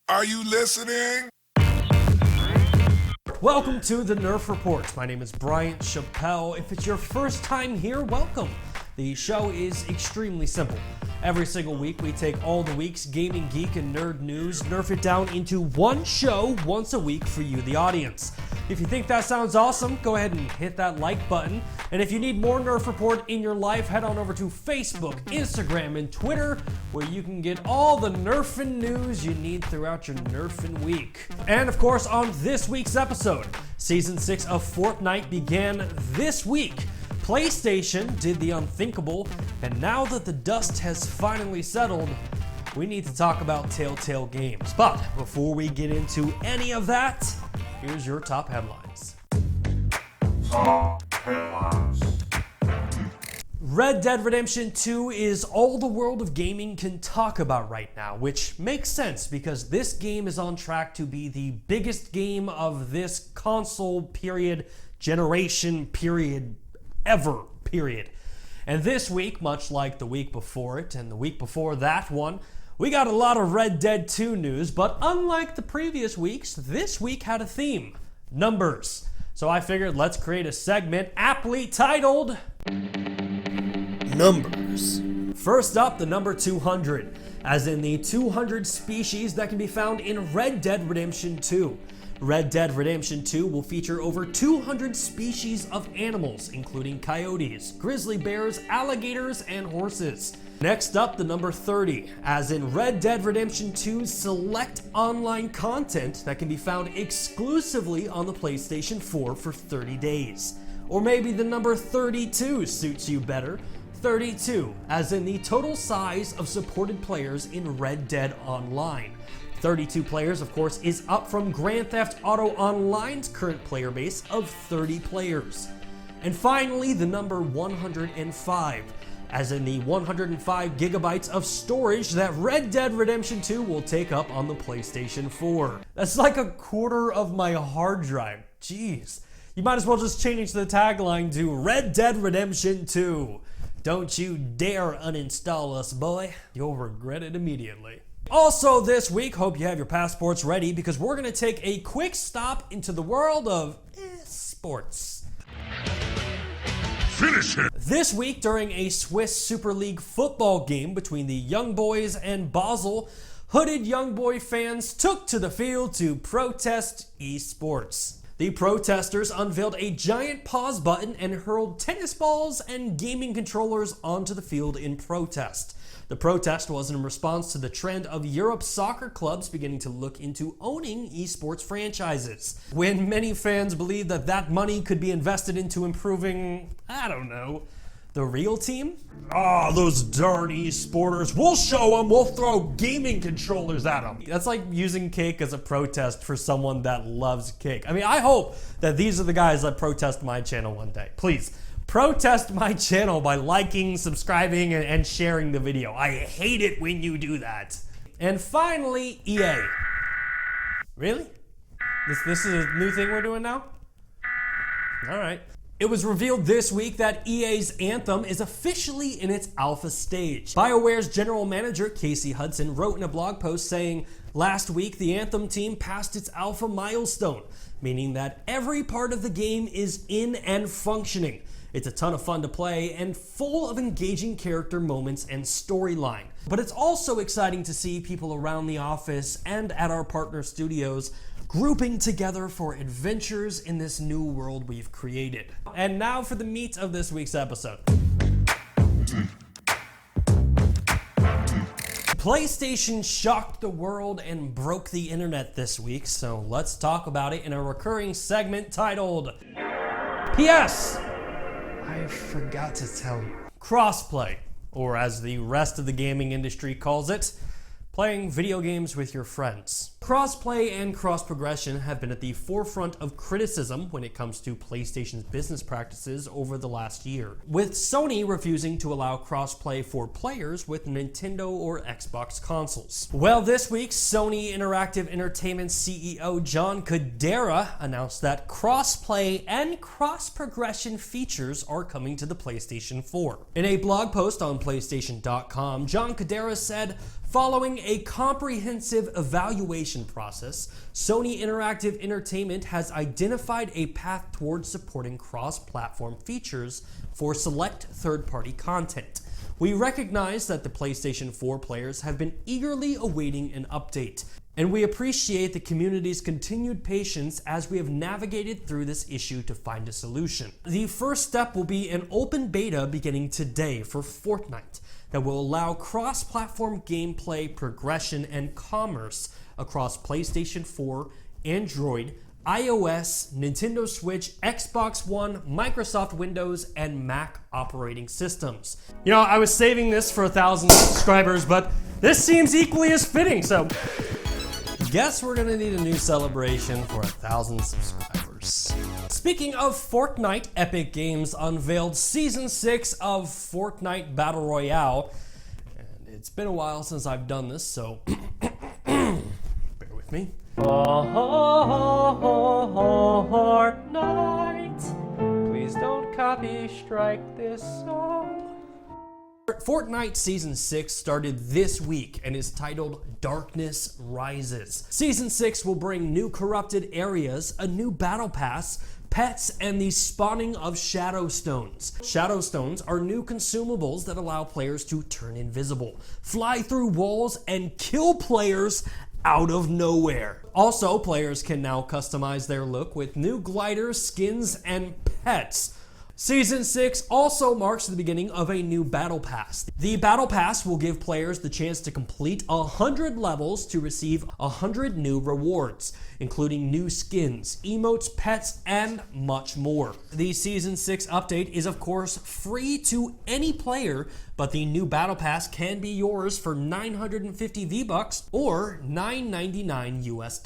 Are you listening? Welcome to the Nerf Report. My name is Bryant Chappel. If it's your first time here, welcome. The show is extremely simple. Every single week, we take all the week's gaming, geek, and nerd news, nerf it down into one show once a week for you, the audience. If you think that sounds awesome, go ahead and hit that like button. And if you need more Nerf Report in your life, head on over to Facebook, Instagram, and Twitter, where you can get all the Nerfing news you need throughout your Nerfing week. And of course, on this week's episode, Season 6 of Fortnite began this week. PlayStation did the unthinkable, and now that the dust has finally settled, we need to talk about Telltale Games. But before we get into any of that, here's your top headlines. Red Dead Redemption 2 is all the world of gaming can talk about right now, which makes sense because this game is on track to be the biggest game of this console period, generation period, ever, period. And this week, much like the week before it and the week before that one, we got a lot of Red Dead 2 news, but unlike the previous weeks, this week had a theme: numbers. So I figured let's create a segment aptly titled Numbers. First up, the number 200, as in the 200 species that can be found in Red Dead Redemption 2. Red Dead Redemption 2 will feature over 200 species of animals, including coyotes, grizzly bears, alligators, and horses. Next up, the number 30, as in Red Dead Redemption 2's select online content that can be found exclusively on the PlayStation 4 for 30 days. Or maybe the number 32 suits you better. 32, as in the total size of supported players in Red Dead Online. 32 players, of course, is up from Grand Theft Auto Online's current player base of 30 players. And finally, the number 105, as in the 105 gigabytes of storage that Red Dead Redemption 2 will take up on the PlayStation 4. That's like a quarter of my hard drive. Jeez. You might as well just change the tagline to Red Dead Redemption 2. Don't you dare uninstall us, boy. You'll regret it immediately. Also this week, hope you have your passports ready because we're going to take a quick stop into the world of esports. Finish it! This week, during a Swiss Super League football game between the Young Boys and Basel, hooded Young Boy fans took to the field to protest esports. The protesters unveiled a giant pause button and hurled tennis balls and gaming controllers onto the field in protest. The protest was in response to the trend of Europe's soccer clubs beginning to look into owning esports franchises. When many fans believed that that money could be invested into improving, I don't know, the real team? Those darn esporters. We'll show them. We'll throw gaming controllers at them. That's like using cake as a protest for someone that loves cake. I mean, I hope that these are the guys that protest my channel one day. Please. Protest my channel by liking, subscribing, and sharing the video. I hate it when you do that. And finally, EA. Really? This is a new thing we're doing now? All right. It was revealed this week that EA's Anthem is officially in its alpha stage. BioWare's general manager, Casey Hudson, wrote in a blog post saying, "Last week, the Anthem team passed its alpha milestone, meaning that every part of the game is in and functioning. It's a ton of fun to play and full of engaging character moments and storyline. But it's also exciting to see people around the office and at our partner studios grouping together for adventures in this new world we've created." And now for the meat of this week's episode. PlayStation shocked the world and broke the internet this week, so let's talk about it in a recurring segment titled P.S. I forgot to tell you. Crossplay, or as the rest of the gaming industry calls it, playing video games with your friends. Crossplay and cross-progression have been at the forefront of criticism when it comes to PlayStation's business practices over the last year, with Sony refusing to allow crossplay for players with Nintendo or Xbox consoles. Well, this week, Sony Interactive Entertainment CEO John Codera announced that crossplay and cross-progression features are coming to the PlayStation 4. In a blog post on PlayStation.com, John Codera said, Following a comprehensive evaluation process, Sony Interactive Entertainment has identified a path towards supporting cross-platform features for select third-party content. We recognize that the PlayStation 4 players have been eagerly awaiting an update, and we appreciate the community's continued patience as we have navigated through this issue to find a solution. The first step will be an open beta beginning today for Fortnite that will allow cross-platform gameplay, progression, and commerce across PlayStation 4, Android, iOS, Nintendo Switch, Xbox One, Microsoft Windows, and Mac operating systems. You know, I was saving this for 1,000 subscribers, but this seems equally as fitting, so guess we're gonna need a new celebration for 1,000 subscribers. Speaking of Fortnite, Epic Games unveiled Season 6 of Fortnite Battle Royale. And it's been a while since I've done this, so bear with me. Fortnite, please don't copy strike this song. Fortnite Season 6 started this week and is titled Darkness Rises. Season 6 will bring new corrupted areas, a new battle pass, pets, and the spawning of Shadow Stones. Shadow Stones are new consumables that allow players to turn invisible, fly through walls, and kill players out of nowhere. Also, players can now customize their look with new gliders, skins, and pets. Season 6 also marks the beginning of a new battle pass. The battle pass will give players the chance to complete 100 levels to receive 100 new rewards, including new skins, emotes, pets, and much more. The Season 6 update is of course free to any player, but the new battle pass can be yours for 950 V-Bucks or $9.99 US.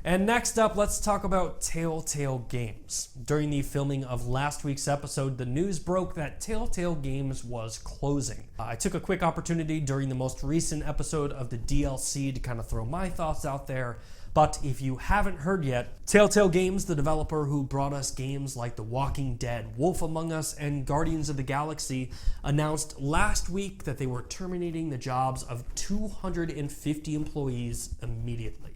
And next up, let's talk about Telltale Games. During the filming of last week's episode, the news broke that Telltale Games was closing. I took a quick opportunity during the most recent episode of the DLC to kind of throw my thoughts out there. But if you haven't heard yet, Telltale Games, the developer who brought us games like The Walking Dead, Wolf Among Us, and Guardians of the Galaxy, announced last week that they were terminating the jobs of 250 employees immediately.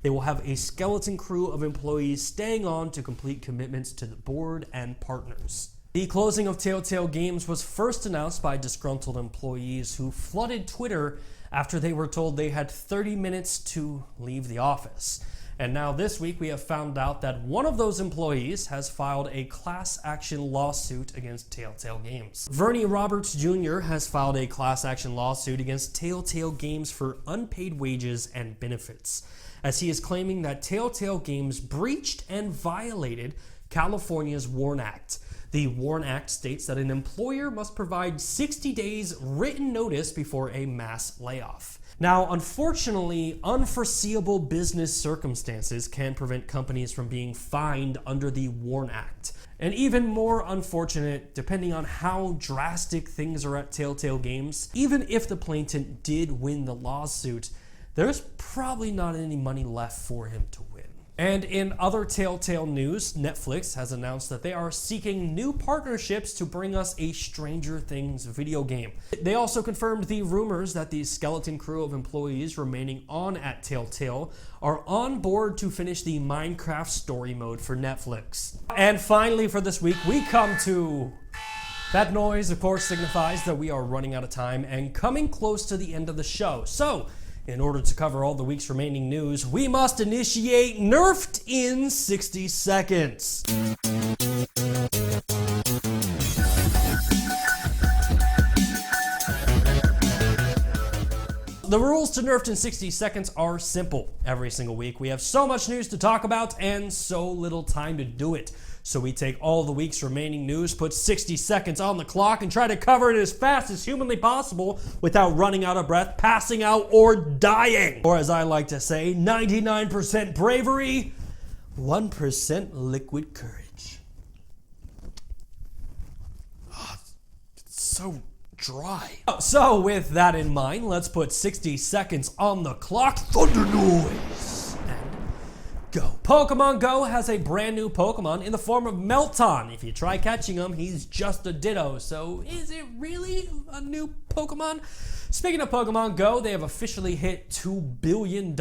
They will have a skeleton crew of employees staying on to complete commitments to the board and partners. The closing of Telltale Games was first announced by disgruntled employees who flooded Twitter after they were told they had 30 minutes to leave the office. And now this week we have found out that one of those employees has filed a class action lawsuit against Telltale Games. Vernie Roberts Jr. has filed a class action lawsuit against Telltale Games for unpaid wages and benefits, as he is claiming that Telltale Games breached and violated California's WARN Act. The WARN Act states that an employer must provide 60 days written notice before a mass layoff. Now, unfortunately, unforeseeable business circumstances can prevent companies from being fined under the WARN Act. And even more unfortunate, depending on how drastic things are at Telltale Games, even if the plaintiff did win the lawsuit, there's probably not any money left for him to win. And in other Telltale news, Netflix has announced that they are seeking new partnerships to bring us a Stranger Things video game. They also confirmed the rumors that the skeleton crew of employees remaining on at Telltale are on board to finish the Minecraft story mode for Netflix. And finally for this week, we come to... that noise, of course, signifies that we are running out of time and coming close to the end of the show. So, in order to cover all the week's remaining news, we must initiate Nerfed in 60 seconds. The rules to Nerfed in 60 seconds are simple. Every single week we have so much news to talk about and so little time to do it. So we take all the week's remaining news, put 60 seconds on the clock, and try to cover it as fast as humanly possible without running out of breath, passing out, or dying. Or as I like to say, 99% bravery, 1% liquid courage. Oh, it's so dry. So with that in mind, let's put 60 seconds on the clock. Thunder noise. And go. Pokemon Go has a brand new Pokemon in the form of Melton. If you try catching him, he's just a Ditto. So is it really a new Pokemon? Speaking of Pokemon Go, they have officially hit $2 billion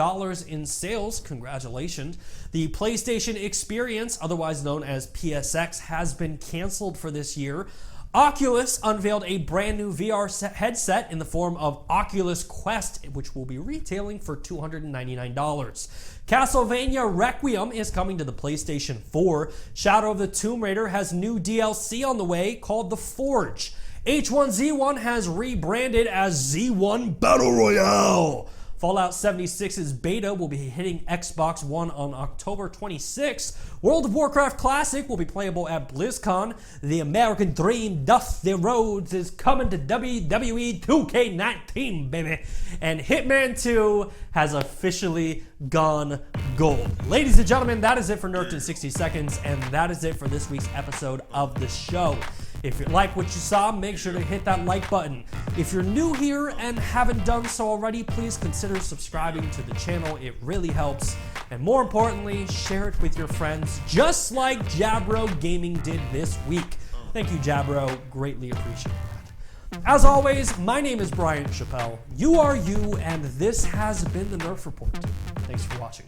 in sales. Congratulations. The PlayStation Experience, otherwise known as PSX, has been canceled for this year. Oculus unveiled a brand new VR headset in the form of Oculus Quest, which will be retailing for $299. Castlevania Requiem is coming to the PlayStation 4. Shadow of the Tomb Raider has new DLC on the way called The Forge. H1Z1 has rebranded as Z1 Battle Royale. Fallout 76's beta will be hitting Xbox One on October 26th. World of Warcraft Classic will be playable at BlizzCon. The American Dream Dusty Rhodes is coming to WWE 2K19, baby. And Hitman 2 has officially gone gold. Ladies and gentlemen, that is it for Nerfed in 60 Seconds, and that is it for this week's episode of the show. If you like what you saw, make sure to hit that like button. If you're new here and haven't done so already, please consider subscribing to the channel. It really helps. And more importantly, share it with your friends, just like Jabro Gaming did this week. Thank you, Jabro. Greatly appreciate that. As always, my name is Bryant Chappel. You are you, and this has been the Nerf Report. Thanks for watching.